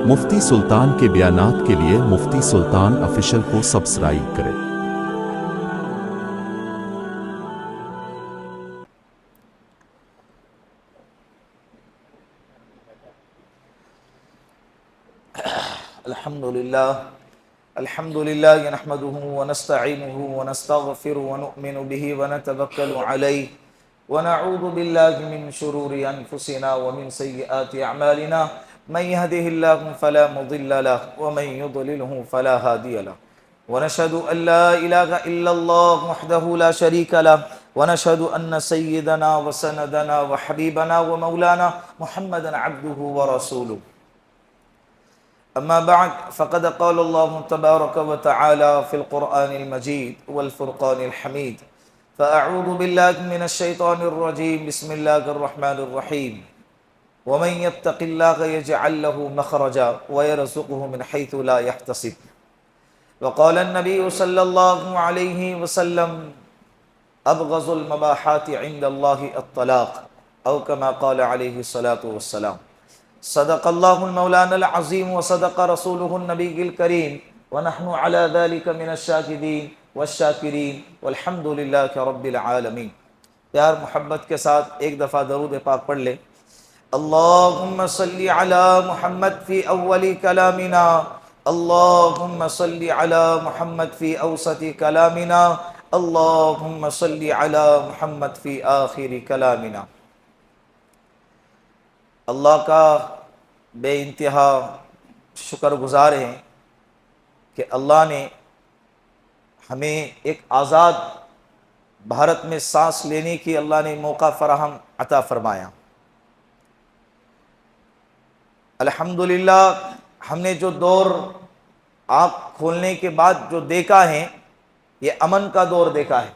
مفتی سلطان کے بیانات کے لیے مفتی سلطان آفیشل کو سبسکرائب کریں۔ الحمد لله نحمده ونستعينه ونستغفره ونؤمن به ونتوكل عليه ونعوذ بالله من شرور أنفسنا ومن سيئات أعمالنا من يهده الله فلا مضل له ومن يضلله فلا هادي له ونشهد أن لا إله إلا الله وحده لا شريك له ونشهد أن سيدنا وسندنا وحبيبنا ومولانا محمدا عبده ورسوله أما بعد فقد قال الله تبارك وتعالى في القرآن المجيد والفرقان الحميد فأعوذ بالله من الشيطان الرجيم بسم الله الرحمن الرحيم ومن يتق الله يجعل له مخرجا ويرزقه من حيث لا يحتسب وقال النبي صلى الله عليه وسلم أبغض المباحات عند الله الطلاق أو كما قال عليه الصلاة والسلام صدق الله المولانا العظيم وصدق رسوله النبي الكريم ونحن على ذلك من الشاهدين والشاکرین والحمد للہ رب العالمین۔ پیار محبت کے ساتھ ایک دفعہ درود پاک پڑھ لے۔ اللہم صلی علی محمد فی اول کلامنا، اللہم صلی علی محمد فی اوسط کلامنا، اللہم صلی علی محمد فی آخر کلامنا۔ اللہ کا بے انتہا شکر گزار ہیں کہ اللہ نے ہمیں ایک آزاد بھارت میں سانس لینے کی اللہ نے موقع فراہم عطا فرمایا۔ الحمدللہ ہم نے جو دور آنکھ کھولنے کے بعد جو دیکھا ہے یہ امن کا دور دیکھا ہے،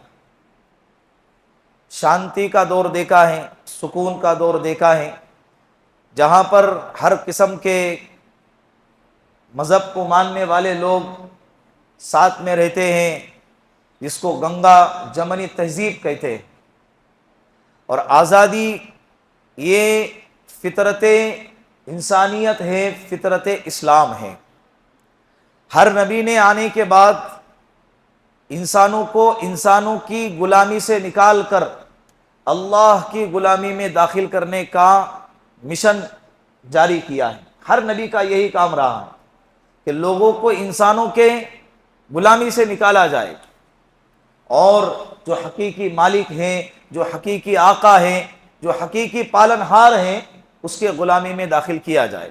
شانتی کا دور دیکھا ہے، سکون کا دور دیکھا ہے، جہاں پر ہر قسم کے مذہب کو ماننے والے لوگ ساتھ میں رہتے ہیں، جس کو گنگا جمنی تہذیب کہتے ہیں۔ اور آزادی یہ فطرت انسانیت ہے، فطرت اسلام ہے۔ ہر نبی نے آنے کے بعد انسانوں کو انسانوں کی غلامی سے نکال کر اللہ کی غلامی میں داخل کرنے کا مشن جاری کیا ہے۔ ہر نبی کا یہی کام رہا ہے کہ لوگوں کو انسانوں کے غلامی سے نکالا جائے اور جو حقیقی مالک ہیں، جو حقیقی آقا ہیں، جو حقیقی پالنہار ہیں، اس کے غلامی میں داخل کیا جائے۔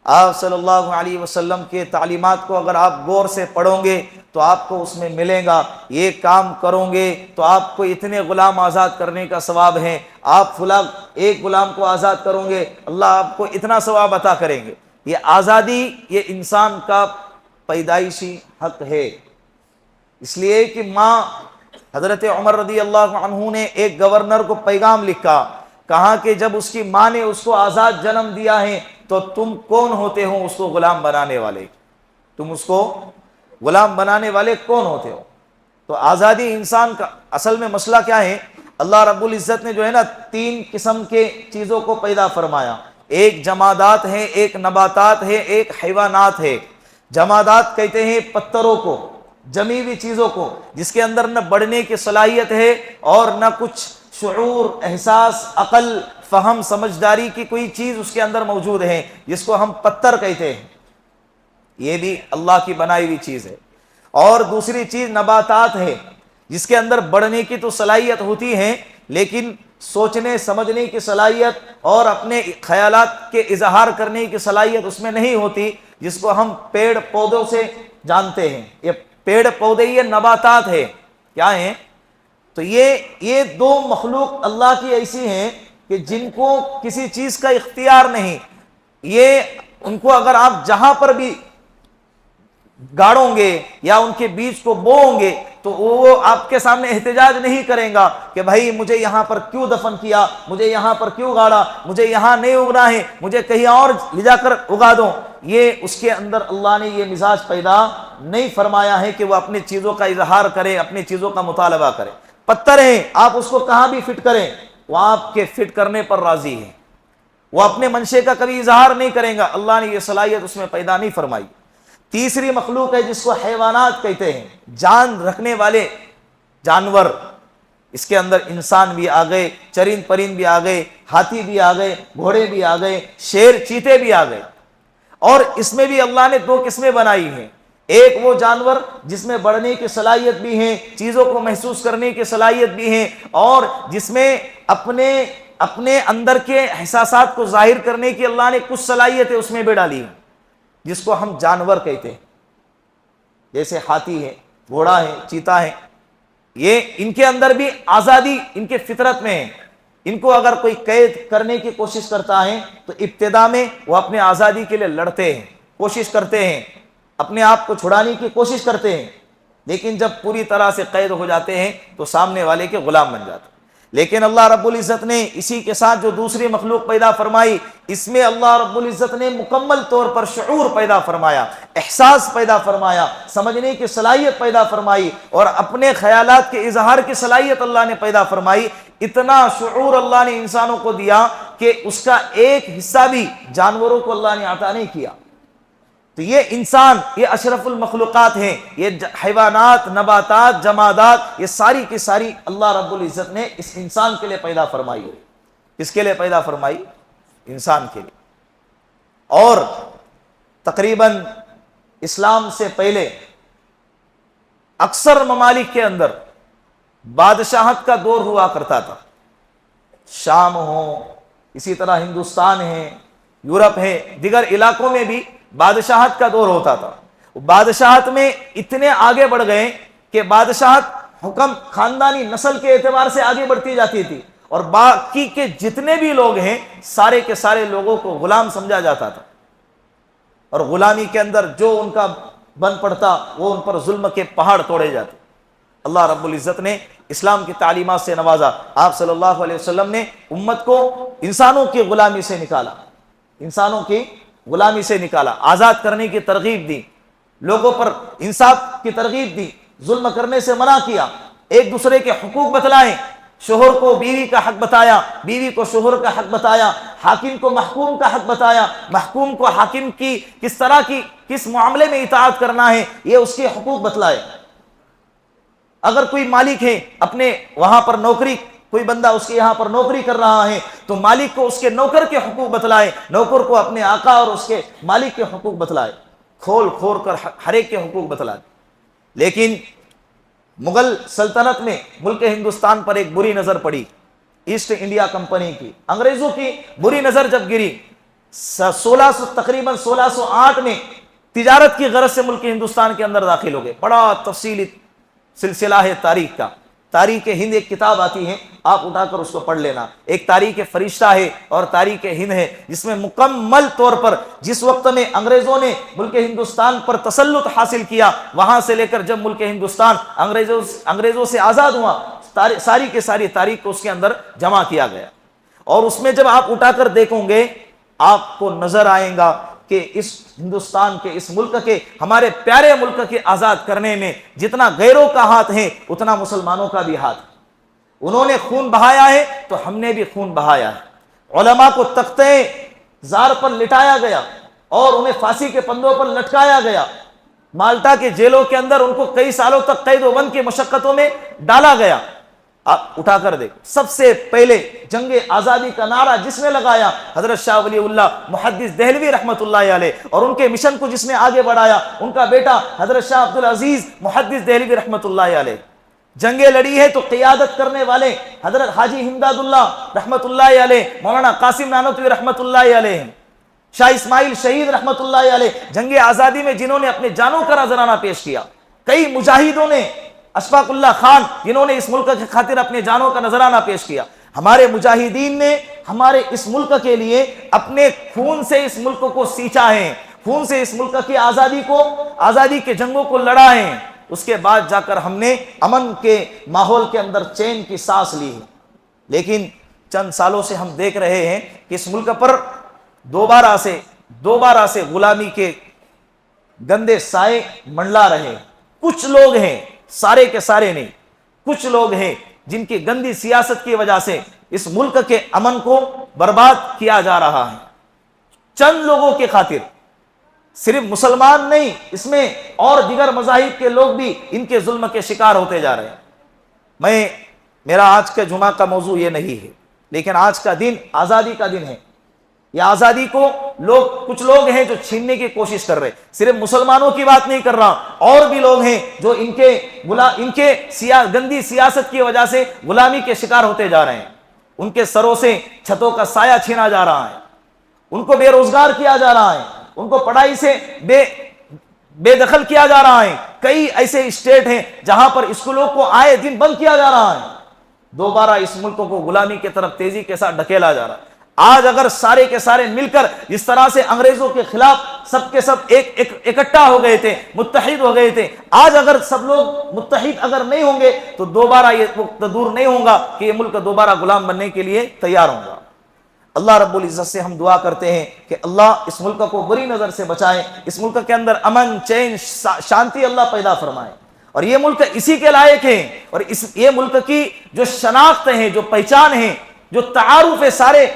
آپ صلی اللہ علیہ وسلم کے تعلیمات کو اگر آپ غور سے پڑھو گے تو آپ کو اس میں ملے گا، یہ کام کرو گے تو آپ کو اتنے غلام آزاد کرنے کا ثواب ہے، آپ فلاں ایک غلام کو آزاد کرو گے اللہ آپ کو اتنا ثواب عطا کریں گے۔ یہ آزادی یہ انسان کا پیدائشی حق ہے۔ اس لیے کہ ماں حضرت عمر رضی اللہ عنہ نے ایک گورنر کو پیغام لکھا، کہا کہ جب اس کی ماں نے اس کو آزاد جنم دیا ہے تو تم کون ہوتے ہو اس کو غلام بنانے والے؟ تم اس کو غلام بنانے والے کون ہوتے ہو؟ تو آزادی انسان کا اصل میں مسئلہ کیا ہے؟ اللہ رب العزت نے جو ہے نا 3 قسم کے چیزوں کو پیدا فرمایا، ایک جمادات ہے، ایک نباتات ہے، ایک حیوانات ہے۔ جمادات کہتے ہیں پتھروں کو، جمی ہوئی چیزوں کو، جس کے اندر نہ بڑھنے کی صلاحیت ہے اور نہ کچھ شعور، احساس، عقل، فہم، سمجھداری کی کوئی چیز اس کے اندر موجود ہے، جس کو ہم پتھر کہتے ہیں، یہ بھی اللہ کی بنائی ہوئی چیز ہے۔ اور دوسری چیز نباتات ہے، جس کے اندر بڑھنے کی تو صلاحیت ہوتی ہے لیکن سوچنے سمجھنے کی صلاحیت اور اپنے خیالات کے اظہار کرنے کی صلاحیت اس میں نہیں ہوتی، جس کو ہم پیڑ پودوں سے جانتے ہیں۔ یہ پیڑ پودے یہ نباتات ہے، کیا ہیں؟ تو یہ 2 مخلوق اللہ کی ایسی ہیں کہ جن کو کسی چیز کا اختیار نہیں، یہ ان کو اگر آپ جہاں پر بھی گاڑوں گے یا ان کے بیج کو بوؤں گے تو وہ آپ کے سامنے احتجاج نہیں کریں گا کہ بھائی مجھے یہاں پر کیوں دفن کیا، مجھے یہاں پر کیوں گاڑا، مجھے یہاں نہیں اگنا ہے، مجھے کہیں اور لے جا کر اگا دو۔ یہ اس کے اندر اللہ نے یہ مزاج پیدا نہیں فرمایا ہے کہ وہ اپنی چیزوں کا اظہار کرے، اپنی چیزوں کا مطالبہ کرے۔ پتھر ہیں، آپ اس کو کہاں بھی فٹ کریں وہ آپ کے فٹ کرنے پر راضی ہے، وہ اپنے منشے کا کبھی اظہار نہیں کرے گا، اللہ نے یہ صلاحیت اس میں پیدا نہیں فرمائی۔ تیسری مخلوق ہے جس کو حیوانات کہتے ہیں، جان رکھنے والے جانور، اس کے اندر انسان بھی آ گئے، چرند پرند بھی آ گئے، ہاتھی بھی آ گئے، گھوڑے بھی آ گئے، شیر چیتے بھی آ گئے۔ اور اس میں بھی اللہ نے دو قسمیں بنائی ہیں، ایک وہ جانور جس میں بڑھنے کی صلاحیت بھی ہے، چیزوں کو محسوس کرنے کی صلاحیت بھی ہے، اور جس میں اپنے اندر کے احساسات کو ظاہر کرنے کی اللہ نے کچھ صلاحیتیں اس میں بھی ڈالی ہیں، جس کو ہم جانور کہتے ہیں، جیسے ہاتھی ہے، گھوڑا ہے، چیتا ہے۔ یہ ان کے اندر بھی آزادی ان کے فطرت میں ہے۔ ان کو اگر کوئی قید کرنے کی کوشش کرتا ہے تو ابتدا میں وہ اپنے آزادی کے لیے لڑتے ہیں، کوشش کرتے ہیں، اپنے آپ کو چھڑانے کی کوشش کرتے ہیں، لیکن جب پوری طرح سے قید ہو جاتے ہیں تو سامنے والے کے غلام بن جاتے ہیں۔ لیکن اللہ رب العزت نے اسی کے ساتھ جو دوسری مخلوق پیدا فرمائی، اس میں اللہ رب العزت نے مکمل طور پر شعور پیدا فرمایا، احساس پیدا فرمایا، سمجھنے کی صلاحیت پیدا فرمائی، اور اپنے خیالات کے اظہار کی صلاحیت اللہ نے پیدا فرمائی۔ اتنا شعور اللہ نے انسانوں کو دیا کہ اس کا ایک حصہ بھی جانوروں کو اللہ نے عطا نہیں کیا۔ تو یہ انسان، یہ اشرف المخلوقات ہیں، یہ حیوانات، نباتات، جمادات، یہ ساری کی ساری اللہ رب العزت نے اس انسان کے لیے پیدا فرمائی۔ کس کے لیے پیدا فرمائی؟ انسان کے لیے۔ اور تقریباً اسلام سے پہلے اکثر ممالک کے اندر بادشاہت کا دور ہوا کرتا تھا، شام ہو، اسی طرح ہندوستان ہے، یورپ ہے، دیگر علاقوں میں بھی بادشاہت کا دور ہوتا تھا۔ بادشاہت میں اتنے آگے بڑھ گئے کہ بادشاہت حکم خاندانی نسل کے اعتبار سے آگے بڑھتی جاتی تھی، اور باقی کے جتنے بھی لوگ ہیں سارے کے سارے لوگوں کو غلام سمجھا جاتا تھا، اور غلامی کے اندر جو ان کا بن پڑتا وہ ان پر ظلم کے پہاڑ توڑے جاتے۔ اللہ رب العزت نے اسلام کی تعلیمات سے نوازا، آپ صلی اللہ علیہ وسلم نے امت کو انسانوں کی غلامی سے نکالا، انسانوں کی غلامی سے نکالا، آزاد کرنے کی ترغیب دی، لوگوں پر انصاف کی ترغیب دی، ظلم کرنے سے منع کیا، ایک دوسرے کے حقوق بتلائے، شوہر کو بیوی کا حق بتایا، بیوی کو شوہر کا حق بتایا، حاکم کو محکوم کا حق بتایا، محکوم کو حاکم کی کس طرح کی کس معاملے میں اطاعت کرنا ہے یہ اس کے حقوق بتلائے۔ اگر کوئی مالک ہے اپنے وہاں پر نوکری، کوئی بندہ اس کے یہاں پر نوکری کر رہا ہے تو مالک کو اس کے نوکر کے حقوق بتلائے، نوکر کو اپنے آقا اور اس کے مالک کے حقوق بتلائے، کھول کھول کر ہر ایک کے حقوق بتلائے۔ لیکن مغل سلطنت میں ملک ہندوستان پر ایک بری نظر پڑی، ایسٹ انڈیا کمپنی کی، انگریزوں کی بری نظر جب گری، تقریباً 1608 میں تجارت کی غرض سے ملک ہندوستان کے اندر داخل ہو گئے۔ بڑا تفصیلی سلسلہ ہے تاریخ کا، تاریخ ہند ایک کتاب آتی ہے، آپ اٹھا کر اس کو پڑھ لینا، ایک تاریخ فرشتہ ہے اور تاریخ ہند ہے، جس میں مکمل طور پر جس وقت میں انگریزوں نے ملک ہندوستان پر تسلط حاصل کیا، وہاں سے لے کر جب ملک ہندوستان انگریزوں سے آزاد ہوا، ساری کے ساری تاریخ کو اس کے اندر جمع کیا گیا۔ اور اس میں جب آپ اٹھا کر دیکھیں گے آپ کو نظر آئے گا کہ اس ہندوستان کے، اس ملک کے، ہمارے پیارے ملک کے آزاد کرنے میں جتنا غیروں کا ہاتھ ہے اتنا مسلمانوں کا بھی ہاتھ ہے۔ انہوں نے خون بہایا ہے تو ہم نے بھی خون بہایا ہے۔ علماء کو تختے زار پر لٹایا گیا اور انہیں پھانسی کے پندوں پر لٹکایا گیا، مالٹا کے جیلوں کے اندر ان کو کئی سالوں تک قید و بند کی مشقتوں میں ڈالا گیا۔ آپ اٹھا کر دیکھ، سب سے پہلے جنگ آزادی کا نعرہ جس نے لگایا حضرت شاہ ولی اللہ محدث دہلوی رحمۃ اللہ علیہ، اور ان کے مشن کو جس نے آگے بڑھایا ان کا بیٹا حضرت شاہ عبدالعزیز محدث دہلوی رحمۃ اللہ علیہ۔ جنگیں لڑی ہے تو قیادت کرنے والے حضرت حاجی ہمداد اللہ رحمۃ اللہ علیہ، مولانا قاسم نانوتوی رحمۃ اللہ علیہ، شاہ اسماعیل شہید رحمۃ اللہ علیہ، جنگ آزادی میں جنہوں نے اپنے جانوں کا نذرانہ پیش کیا۔ کئی مجاہدوں نے، اشفاق اللہ خان جنہوں نے اس ملک کی خاطر اپنے جانوں کا نذرانہ پیش کیا۔ ہمارے مجاہدین نے ہمارے اس ملک کے لیے اپنے خون سے اس ملک کو سینچا ہے، خون سے اس ملک کی آزادی کے جنگوں کو لڑا ہے۔ اس کے بعد جا کر ہم نے امن کے ماحول کے اندر چین کی سانس لی ہے۔ لیکن چند سالوں سے ہم دیکھ رہے ہیں کہ اس ملک پر دوبارہ سے غلامی کے گندے سائے منڈلا رہے۔ کچھ لوگ ہیں، سارے کے سارے نہیں، کچھ لوگ ہیں جن کی گندی سیاست کی وجہ سے اس ملک کے امن کو برباد کیا جا رہا ہے چند لوگوں کے خاطر. صرف مسلمان نہیں، اس میں اور دیگر مذاہب کے لوگ بھی ان کے ظلم کے شکار ہوتے جا رہے ہیں. میرا آج کا جمعہ کا موضوع یہ نہیں ہے، لیکن آج کا دن آزادی کا دن ہے. یہ آزادی کو کچھ لوگ ہیں جو چھیننے کی کوشش کر رہے ہیں. صرف مسلمانوں کی بات نہیں کر رہا، اور بھی لوگ ہیں جو ان کے گندی سیاست کی وجہ سے غلامی کے شکار ہوتے جا رہے ہیں. ان کے سروں سے چھتوں کا سایہ چھینا جا رہا ہے، ان کو بے روزگار کیا جا رہا ہے، ان کو پڑھائی سے بے دخل کیا جا رہا ہے. کئی ایسے اسٹیٹ ہیں جہاں پر اسکولوں کو آئے دن بند کیا جا رہا ہے. دوبارہ اس ملک کو غلامی کی طرف تیزی کے ساتھ ڈھکیلا جا رہا ہے. آج اگر سارے کے سارے مل کر جس طرح سے انگریزوں کے خلاف سب کے سب اکٹھا ہو گئے تھے، متحد ہو گئے تھے، آج اگر سب لوگ متحد اگر نہیں ہوں گے تو دوبارہ یہ وقت دور نہیں ہوگا کہ یہ ملک دوبارہ غلام بننے کے لیے تیار ہوگا. اللہ رب العزت سے ہم دعا کرتے ہیں کہ اللہ اس ملک کو بری نظر سے بچائے، اس ملک کے اندر امن، چین، شانتی اللہ پیدا فرمائے. اور یہ ملک اسی کے لائق ہے، اور یہ ملک کی جو شناخت ہے، جو پہچان ہے، جو تعارف ہے سارے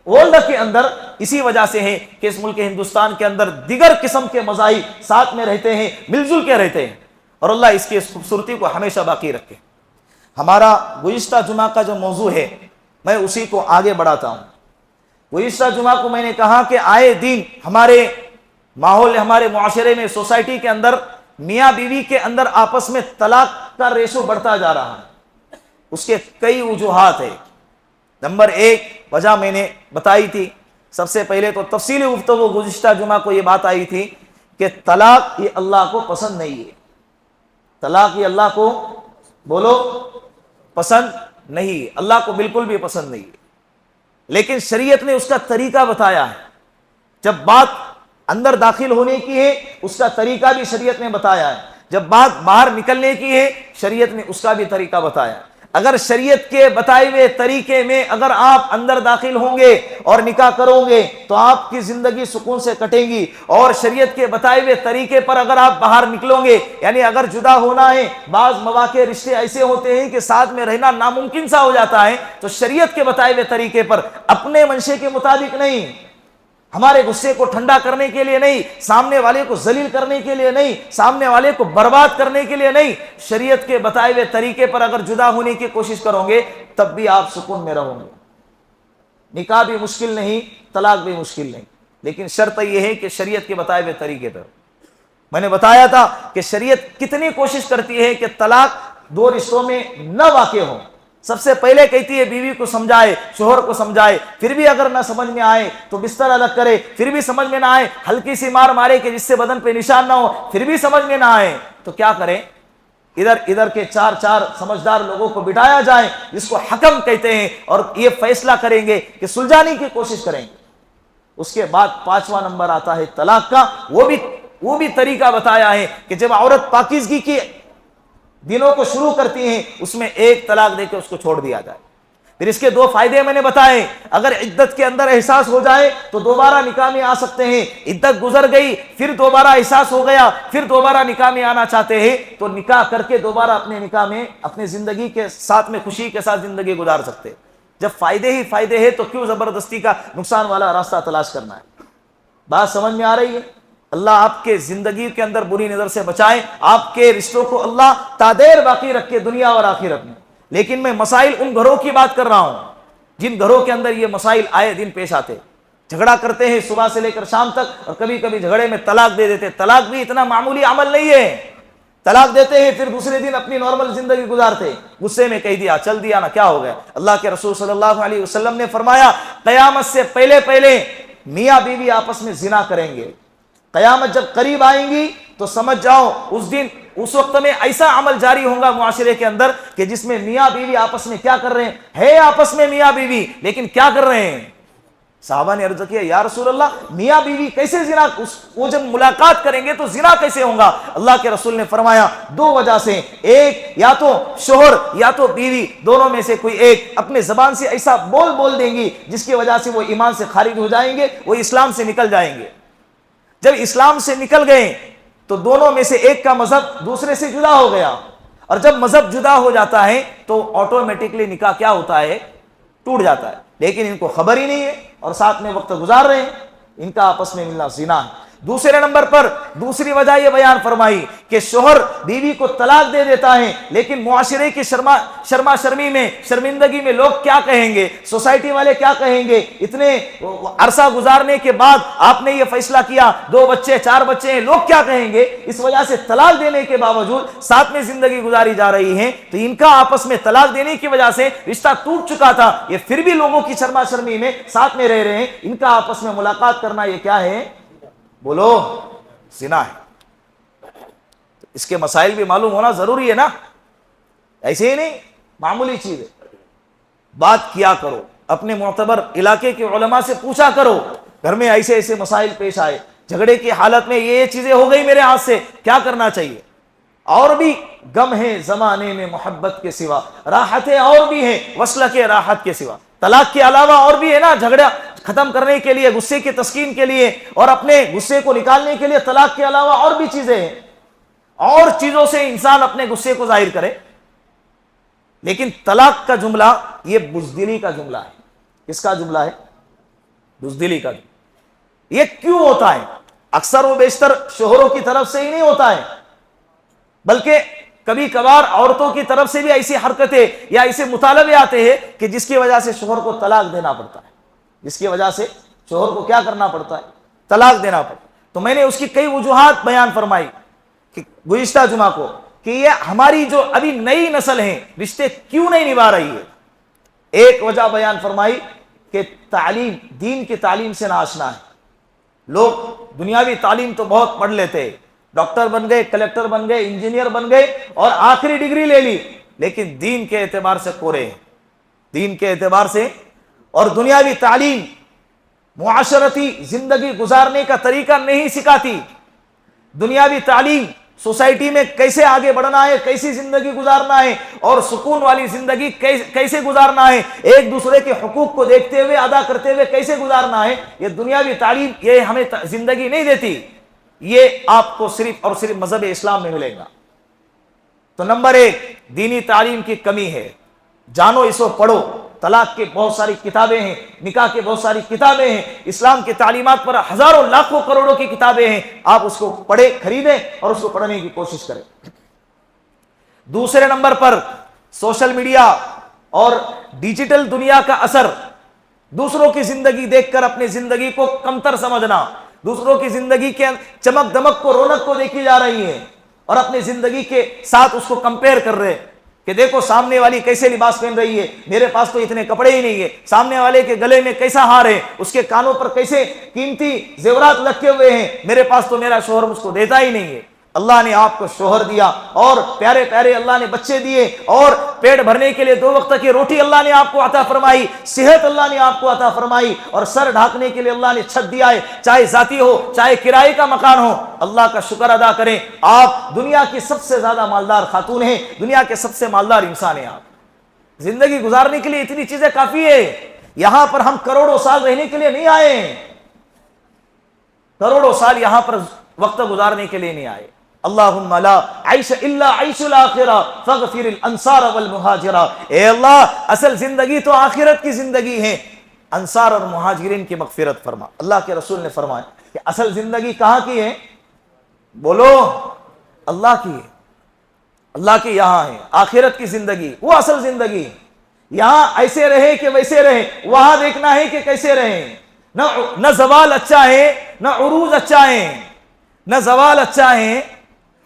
ورلڈ کے اندر، اسی وجہ سے ہے کہ اس ملک ہندوستان کے اندر دیگر قسم کے مذاہب ساتھ میں رہتے ہیں، مل جل کے رہتے ہیں، اور اللہ اس کی خوبصورتی کو ہمیشہ باقی رکھے. ہمارا گزشتہ جمعہ کا جو موضوع ہے میں اسی کو آگے بڑھاتا ہوں. گزشتہ جمعہ کو میں نے کہا کہ آئے دن ہمارے ماحول، ہمارے معاشرے میں، سوسائٹی کے اندر میاں بیوی کے اندر آپس میں طلاق کا ریشو بڑھتا جا رہا ہے. اس کے کئی وجوہات ہیں. نمبر 1 وجہ میں نے بتائی تھی. سب سے پہلے تو تفصیلی گفتگو گزشتہ جمعہ کو یہ بات آئی تھی کہ طلاق یہ اللہ کو پسند نہیں ہے. طلاق یہ اللہ کو بولو پسند نہیں، اللہ کو بالکل بھی پسند نہیں ہے. لیکن شریعت نے اس کا طریقہ بتایا ہے. جب بات اندر داخل ہونے کی ہے اس کا طریقہ بھی شریعت نے بتایا ہے. جب بات باہر نکلنے کی ہے شریعت نے اس کا بھی طریقہ بتایا. اگر شریعت کے بتائے ہوئے طریقے میں اگر آپ اندر داخل ہوں گے اور نکاح کرو گے تو آپ کی زندگی سکون سے کٹے گی. اور شریعت کے بتائے ہوئے طریقے پر اگر آپ باہر نکلو گے، یعنی اگر جدا ہونا ہے، بعض مواقع رشتے ایسے ہوتے ہیں کہ ساتھ میں رہنا ناممکن سا ہو جاتا ہے، تو شریعت کے بتائے ہوئے طریقے پر اپنے منشے کے مطابق نہیں، ہمارے غصے کو ٹھنڈا کرنے کے لیے نہیں، سامنے والے کو ذلیل کرنے کے لیے نہیں، سامنے والے کو برباد کرنے کے لیے نہیں، شریعت کے بتائے ہوئے طریقے پر اگر جدا ہونے کی کوشش کرو گے تب بھی آپ سکون میں رہو گے. نکاح بھی مشکل نہیں، طلاق بھی مشکل نہیں، لیکن شرط یہ ہے کہ شریعت کے بتائے ہوئے طریقے پر. میں نے بتایا تھا کہ شریعت کتنی کوشش کرتی ہے کہ طلاق دو رشتوں میں نہ واقع ہو. سب سے پہلے کہتی ہے بیوی کو سمجھائے، شوہر کو سمجھائے، پھر بھی اگر نہ سمجھ میں آئے تو بستر الگ کرے، پھر بھی سمجھ میں نہ آئے ہلکی سی مار مارے کہ جس سے بدن پہ نشان نہ ہو، پھر بھی سمجھ میں نہ آئے تو کیا کریں؟ ادھر کے چار سمجھدار لوگوں کو بٹھایا جائے جس کو حکم کہتے ہیں، اور یہ فیصلہ کریں گے کہ سلجھانے کی کوشش کریں گے. اس کے بعد 5واں نمبر آتا ہے طلاق کا. وہ بھی طریقہ بتایا ہے کہ جب عورت پاکیزگی کی دنوں کو شروع کرتی ہیں اس میں ایک طلاق دے کے اس کو چھوڑ دیا جائے. پھر اس کے 2 فائدے میں نے بتائے. اگر عدت کے اندر احساس ہو جائے تو دوبارہ نکاح میں آ سکتے ہیں. عدت گزر گئی پھر دوبارہ احساس ہو گیا پھر دوبارہ نکاح میں آنا چاہتے ہیں تو نکاح کر کے دوبارہ اپنے نکاح میں اپنی زندگی کے ساتھ میں خوشی کے ساتھ زندگی گزار سکتے. جب فائدے ہی فائدے ہیں تو کیوں زبردستی کا نقصان والا راستہ تلاش کرنا ہے؟ بات سمجھ میں آ رہی ہے؟ اللہ آپ کے زندگی کے اندر بری نظر سے بچائے، آپ کے رشتوں کو اللہ تادیر باقی رکھے دنیا اور آخرت میں. لیکن میں مسائل ان گھروں کی بات کر رہا ہوں جن گھروں کے اندر یہ مسائل آئے دن پیش آتے. جھگڑا کرتے ہیں صبح سے لے کر شام تک، اور کبھی کبھی جھگڑے میں طلاق دے دیتے. طلاق بھی اتنا معمولی عمل نہیں ہے. طلاق دیتے ہیں پھر دوسرے دن اپنی نارمل زندگی گزارتے. غصے میں کہہ دیا، چل دیا نا، کیا ہو گیا؟ اللہ کے رسول صلی اللہ علیہ وسلم نے فرمایا قیامت سے پہلے میاں بیوی آپس میں زنا کریں گے. قیامت جب قریب آئیں گی تو سمجھ جاؤ اس وقت میں ایسا عمل جاری ہوگا معاشرے کے اندر کہ جس میں میاں بیوی آپس میں کیا کر رہے ہیں؟ ہے آپس میں میاں بیوی، لیکن کیا کر رہے ہیں؟ صحابہ نے عرض کیا یا رسول اللہ میاں بیوی کیسے زنا، وہ جب ملاقات کریں گے تو زنا کیسے ہوگا؟ اللہ کے رسول نے فرمایا 2 وجہ سے. ایک، یا تو شوہر یا تو بیوی دونوں میں سے کوئی ایک اپنے زبان سے ایسا بول دیں گی جس کی وجہ سے وہ ایمان سے خارج ہو جائیں گے، وہ اسلام سے نکل جائیں گے. جب اسلام سے نکل گئے تو دونوں میں سے ایک کا مذہب دوسرے سے جدا ہو گیا، اور جب مذہب جدا ہو جاتا ہے تو آٹومیٹکلی نکاح کیا ہوتا ہے؟ ٹوٹ جاتا ہے، لیکن ان کو خبر ہی نہیں ہے اور ساتھ میں وقت گزار رہے ہیں، ان کا آپس میں ملنا زنا ہے۔ دوسرے نمبر پر دوسری وجہ یہ بیان فرمائی کہ شوہر بیوی کو طلاق دے دیتا ہے، لیکن معاشرے کی شرما شرمی میں، شرمندگی میں لوگ کیا کہیں گے، سوسائٹی والے کیا کہیں گے، اتنے عرصہ گزارنے کے بعد آپ نے یہ فیصلہ کیا، 2 بچے 4 بچے ہیں، لوگ کیا کہیں گے، اس وجہ سے طلاق دینے کے باوجود ساتھ میں زندگی گزاری جا رہی ہے۔ تو ان کا آپس میں طلاق دینے کی وجہ سے رشتہ ٹوٹ چکا تھا، یہ پھر بھی لوگوں کی شرما شرمی میں ساتھ میں رہ رہے ہیں، ان کا آپس میں ملاقات کرنا یہ کیا ہے؟ بولو، زنا ہے۔ اس کے مسائل بھی معلوم ہونا ضروری ہے نا، ایسے ہی نہیں معمولی چیز ہے۔ بات کیا کرو، اپنے معتبر علاقے کے علماء سے پوچھا کرو، گھر میں ایسے ایسے مسائل پیش آئے، جھگڑے کی حالت میں یہ چیزیں ہو گئی میرے ہاتھ سے، کیا کرنا چاہیے؟ اور بھی غم ہے زمانے میں محبت کے سوا، راحتیں اور بھی ہیں وصل کے راحت کے سوا، طلاق کے علاوہ اور بھی ہے نا، جھگڑا ختم کرنے کے لیے، غصے کی تسکین کے لیے اور اپنے غصے کو نکالنے کے لیے طلاق کے علاوہ اور بھی چیزیں ہیں، اور چیزوں سے انسان اپنے غصے کو ظاہر کرے۔ لیکن طلاق کا جملہ یہ بزدلی کا جملہ ہے۔ کس کا جملہ ہے؟ بزدلی کا جملہ۔ یہ کیوں ہوتا ہے؟ اکثر و بیشتر شوہروں کی طرف سے ہی نہیں ہوتا ہے، بلکہ کبھی کبھار عورتوں کی طرف سے بھی ایسی حرکتیں یا ایسے مطالبے آتے ہیں کہ جس کی وجہ سے شوہر کو طلاق دینا پڑتا ہے، جس کی وجہ سے شوہر کو کیا کرنا پڑتا ہے؟ طلاق دینا پڑتا ہے۔ تو میں نے اس کی کئی وجوہات بیان فرمائی کہ گزشتہ جمعہ کو کہ یہ ہماری جو ابھی نئی نسل ہے رشتے کیوں نہیں نبھا رہی ہے۔ ایک وجہ بیان فرمائی کہ تعلیم، دین کی تعلیم سے ناشنا ہے۔ لوگ دنیاوی تعلیم تو بہت پڑھ لیتے، ڈاکٹر بن گئے، کلیکٹر بن گئے، انجینئر بن گئے اور آخری ڈگری لے لی، لیکن دین کے اعتبار سے کورے ہیں، دین کے اعتبار سے۔ اور دنیاوی تعلیم معاشرتی زندگی گزارنے کا طریقہ نہیں سکھاتی۔ دنیاوی تعلیم سوسائٹی میں کیسے آگے بڑھنا ہے، کیسی زندگی گزارنا ہے اور سکون والی زندگی کیسے گزارنا ہے، ایک دوسرے کے حقوق کو دیکھتے ہوئے ادا کرتے ہوئے کیسے گزارنا ہے، یہ دنیاوی تعلیم یہ ہمیں زندگی نہیں دیتی۔ یہ آپ کو صرف اور صرف مذہب اسلام میں ملے گا۔ تو نمبر 1 دینی تعلیم کی کمی ہے، جانو اسو پڑھو۔ طلاق کے بہت ساری کتابیں ہیں، نکاح کے بہت ساری کتابیں ہیں، اسلام کی تعلیمات پر ہزاروں لاکھوں کروڑوں کی کتابیں ہیں، آپ اس کو پڑھیں، خریدیں اور اس کو پڑھنے کی کوشش کریں۔ دوسرے نمبر پر سوشل میڈیا اور ڈیجیٹل دنیا کا اثر، دوسروں کی زندگی دیکھ کر اپنی زندگی کو کمتر سمجھنا، دوسروں کی زندگی کے چمک دمک کو، رونق کو دیکھی جا رہی ہے اور اپنی زندگی کے ساتھ اس کو کمپیئر کر رہے کہ دیکھو سامنے والی کیسے لباس پہن رہی ہے، میرے پاس تو اتنے کپڑے ہی نہیں ہے، سامنے والے کے گلے میں کیسا ہار ہے، اس کے کانوں پر کیسے قیمتی زیورات لٹکے ہوئے ہیں، میرے پاس تو میرا شوہر مجھ کو دیتا ہی نہیں ہے۔ اللہ نے آپ کو شوہر دیا اور پیارے پیارے اللہ نے بچے دیے اور پیٹ بھرنے کے لیے 2 وقت کی روٹی اللہ نے آپ کو عطا فرمائی، صحت اللہ نے آپ کو عطا فرمائی اور سر ڈھانکنے کے لیے اللہ نے چھت دیا ہے، چاہے ذاتی ہو چاہے کرائے کا مکان ہو۔ اللہ کا شکر ادا کریں، آپ دنیا کی سب سے زیادہ مالدار خاتون ہیں، دنیا کے سب سے مالدار انسان ہیں۔ آپ زندگی گزارنے کے لیے اتنی چیزیں کافی ہے۔ یہاں پر ہم کروڑوں سال رہنے کے لیے نہیں آئے ہیں، کروڑوں سال یہاں پر وقت گزارنے کے لیے نہیں آئے۔ اللہم لا عیش الا عیش الاخرہ فاغفر الانصار والمہاجرہ، اے اللہ اصل زندگی تو آخرت کی زندگی ہے، انصار اور مہاجرین کی مغفرت فرما۔ اللہ کے رسول نے فرمایا کہ اصل زندگی کہاں کی ہے؟ بولو، اللہ کی ہے، اللہ کے یہاں ہے آخرت کی زندگی، وہ اصل زندگی۔ یہاں ایسے رہے کہ ویسے رہے، وہاں دیکھنا ہے کہ کیسے رہیں۔ نہ زوال اچھا ہے نہ عروج اچھا ہے، نہ زوال اچھا ہے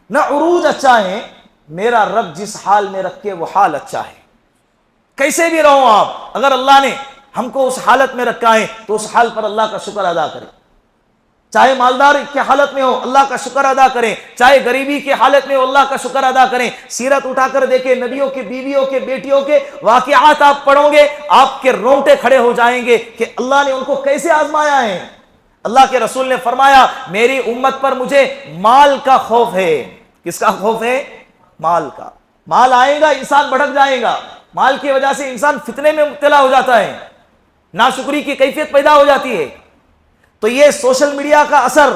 نہ عروج اچھا ہے، میرا رب جس حال میں رکھے وہ حال اچھا ہے۔ کیسے بھی رہو آپ، اگر اللہ نے ہم کو اس حالت میں رکھا ہے تو اس حال پر اللہ کا شکر ادا کریں۔ چاہے مالدار کی حالت میں ہو اللہ کا شکر ادا کریں، چاہے غریبی کی حالت میں ہو اللہ کا شکر ادا کریں۔ سیرت اٹھا کر دیکھیں، نبیوں کی بیویوں کے بیٹیوں کے واقعات آپ پڑھو گے آپ کے رونگٹے کھڑے ہو جائیں گے کہ اللہ نے ان کو کیسے آزمایا ہے۔ اللہ کے رسول نے فرمایا میری امت پر مجھے مال کا خوف ہے۔ کس کا خوف ہے؟ مال کا۔ مال آئے گا انسان بھٹک جائے گا، مال کی وجہ سے انسان فتنے میں مبتلا ہو جاتا ہے، ناشکری کی کیفیت پیدا ہو جاتی ہے۔ تو یہ سوشل میڈیا کا اثر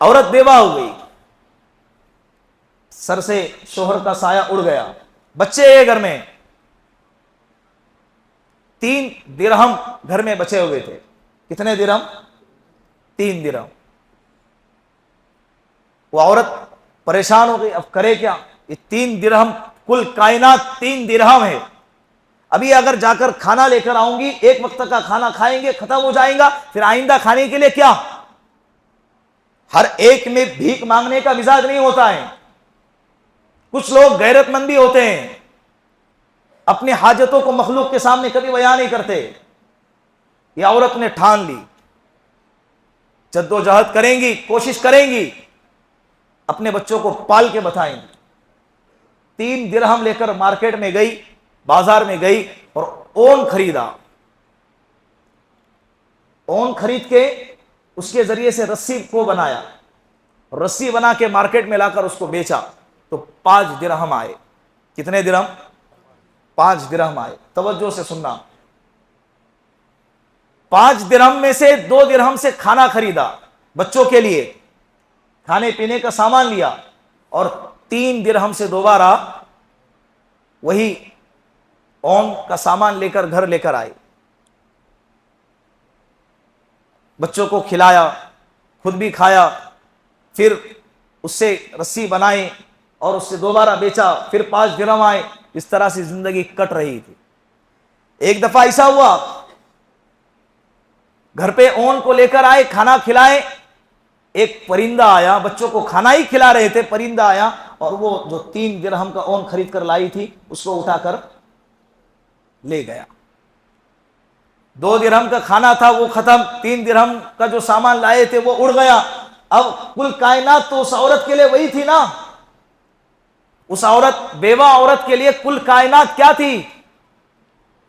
عورت بیوہ ہو گئی, سر سے شوہر کا سایہ اڑ گیا, بچے ہیں گھر میں, 3 درہم گھر میں بچے ہوئے تھے. کتنے درہم؟ 3 درہم. وہ عورت پریشان ہو گئی, اب کرے کیا؟ یہ 3 درہم, کل کائنات 3 درہم ہے. ابھی اگر جا کر کھانا لے کر آؤں گی, ایک وقت کا کھانا کھائیں گے, ختم ہو جائیں گا, پھر آئندہ کھانے کے لیے کیا؟ ہر ایک میں بھیک مانگنے کا مزاج نہیں ہوتا ہے. کچھ لوگ غیرت مند بھی ہوتے ہیں, اپنی حاجتوں کو مخلوق کے سامنے کبھی بیان نہیں کرتے. یہ عورت نے ٹھان لی, جدوجہد کریں گی, کوشش کریں گی, اپنے بچوں کو پال کے بتائیں گی. 3 درہم لے کر مارکیٹ میں گئی, بازار میں گئی اور اون خریدا. اون خرید کے اس کے ذریعے سے رسی کو بنایا, رسی بنا کے مارکیٹ میں لا کر اس کو بیچا تو 5 درہم آئے. کتنے درہم؟ 5 درہم آئے. توجہ سے سننا, 5 درہم میں سے 2 درہم سے کھانا خریدا بچوں کے لیے, کھانے پینے کا سامان لیا, اور 3 درہم سے دوبارہ وہی اون کا سامان لے کر گھر لے کر آئے. بچوں کو کھلایا, خود بھی کھایا, پھر اس سے رسی بنائی اور اس سے دوبارہ بیچا, پھر 5 درہم آئے. اس طرح سے زندگی کٹ رہی تھی. ایک دفعہ ایسا ہوا, گھر پہ اون کو لے کر آئے, کھانا کھلائے, ایک پرندہ آیا, بچوں کو کھانا ہی کھلا رہے تھے, پرندہ آیا اور وہ جو 3 درہم کا اون خرید کر لائی تھی اس کو اٹھا کر لے گیا. 2 درہم کا کھانا تھا وہ ختم, 3 درہم کا جو سامان لائے تھے وہ اڑ گیا. اب کل کائنات تو اس عورت کے لیے وہی تھی نا, اس عورت, بیوہ عورت کے لیے کل کائنات کیا تھی؟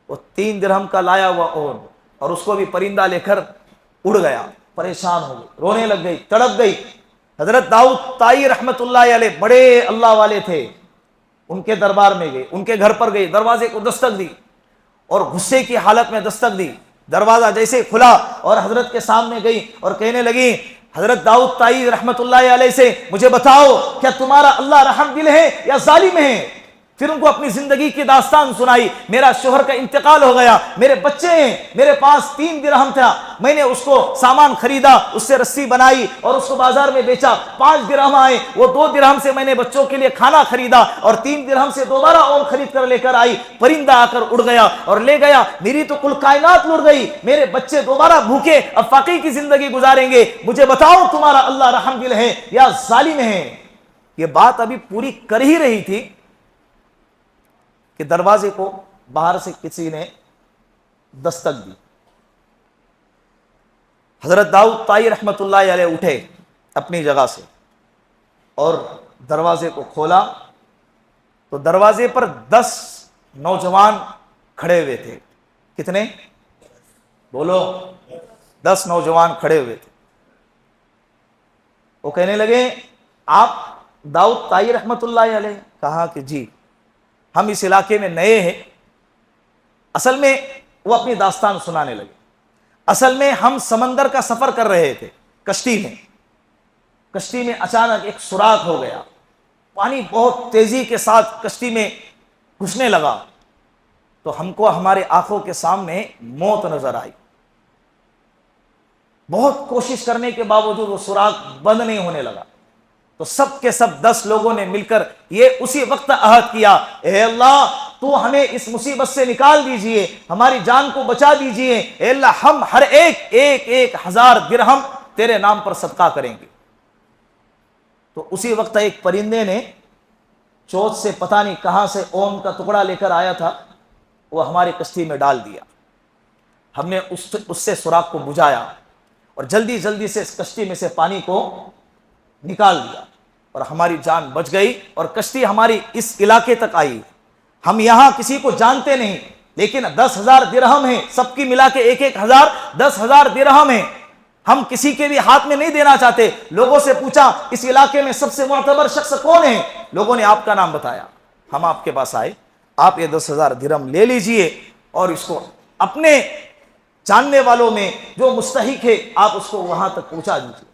وہ 3 درہم کا لایا ہوا اون, اور اس کو بھی پرندہ لے کر اڑ گیا. پریشان ہو گئی, رونے لگ گئی, تڑپ گئی. حضرت داؤد طائی رحمت اللہ علیہ بڑے اللہ والے تھے, ان کے دربار میں گئے, ان کے گھر پر گئی, دروازے کو دستک دی اور غصے کی حالت میں دستک دی. دروازہ جیسے کھلا اور حضرت کے سامنے گئی اور کہنے لگی, حضرت داؤد طائی رحمت اللہ علیہ سے مجھے بتاؤ کیا تمہارا اللہ رحم دل ہے یا ظالم ہے؟ پھر ان کو اپنی زندگی کی داستان سنائی. میرا شوہر کا انتقال ہو گیا, میرے بچے ہیں, میرے پاس 3 درہم تھا, میں نے اس کو سامان خریدا, اس سے رسی بنائی اور اس کو بازار میں بیچا, 5 درہم آئے. وہ 2 درہم سے میں نے بچوں کے لیے کھانا خریدا اور 3 درہم سے دوبارہ اور خرید کر لے کر آئی. پرندہ آ کر اڑ گیا اور لے گیا, میری تو کل کائنات لٹ گئی, میرے بچے دوبارہ بھوکے اب فقیر کی زندگی گزاریں گے. مجھے بتاؤ تمہارا اللہ رحم دل ہے یا ظالم ہے؟ یہ بات ابھی پوری کر ہی رہی تھی کہ دروازے کو باہر سے کسی نے دستک دی. حضرت داؤد طائی رحمت اللہ علیہ اٹھے اپنی جگہ سے اور دروازے کو کھولا تو دروازے پر 10 نوجوان کھڑے ہوئے تھے. کتنے؟ بولو. 10 نوجوان کھڑے ہوئے تھے. وہ کہنے لگے, آپ داؤد طائی رحمت اللہ علیہ؟ کہا کہ جی, ہم اس علاقے میں نئے ہیں. اصل میں وہ اپنی داستان سنانے لگے. اصل میں ہم سمندر کا سفر کر رہے تھے کشتی میں. کشتی میں اچانک ایک سوراخ ہو گیا, پانی بہت تیزی کے ساتھ کشتی میں گھسنے لگا تو ہم کو ہمارے آنکھوں کے سامنے موت نظر آئی. بہت کوشش کرنے کے باوجود وہ سوراخ بند نہیں ہونے لگا تو سب کے سب 10 لوگوں نے مل کر یہ اسی وقت عہد کیا, اے اللہ تو ہمیں اس مصیبت سے نکال دیجئے, ہماری جان کو بچا دیجئے. اے اللہ ہم ہر ایک 1000 درہم تیرے نام پر صدقہ کریں گے. تو اسی وقت ایک پرندے نے چوٹ سے پتہ نہیں کہاں سے اون کا ٹکڑا لے کر آیا تھا, وہ ہماری کشتی میں ڈال دیا. ہم نے اس سے سوراخ کو بجھایا اور جلدی جلدی سے اس کشتی میں سے پانی کو نکال دیا اور ہماری جان بچ گئی اور کشتی ہماری اس علاقے تک آئی. ہم یہاں کسی کو جانتے نہیں لیکن 10,000 درہم ہیں, سب کی ملا کے 1,000 10,000 درہم ہیں. ہم کسی کے بھی ہاتھ میں نہیں دینا چاہتے. لوگوں سے پوچھا اس علاقے میں سب سے معتبر شخص کون ہے؟ لوگوں نے آپ کا نام بتایا. ہم آپ کے پاس آئے, آپ یہ 10,000 درہم لے لیجئے اور اس کو اپنے جاننے والوں میں جو مستحق ہے آپ اس کو وہاں تک پہنچا دیجیے.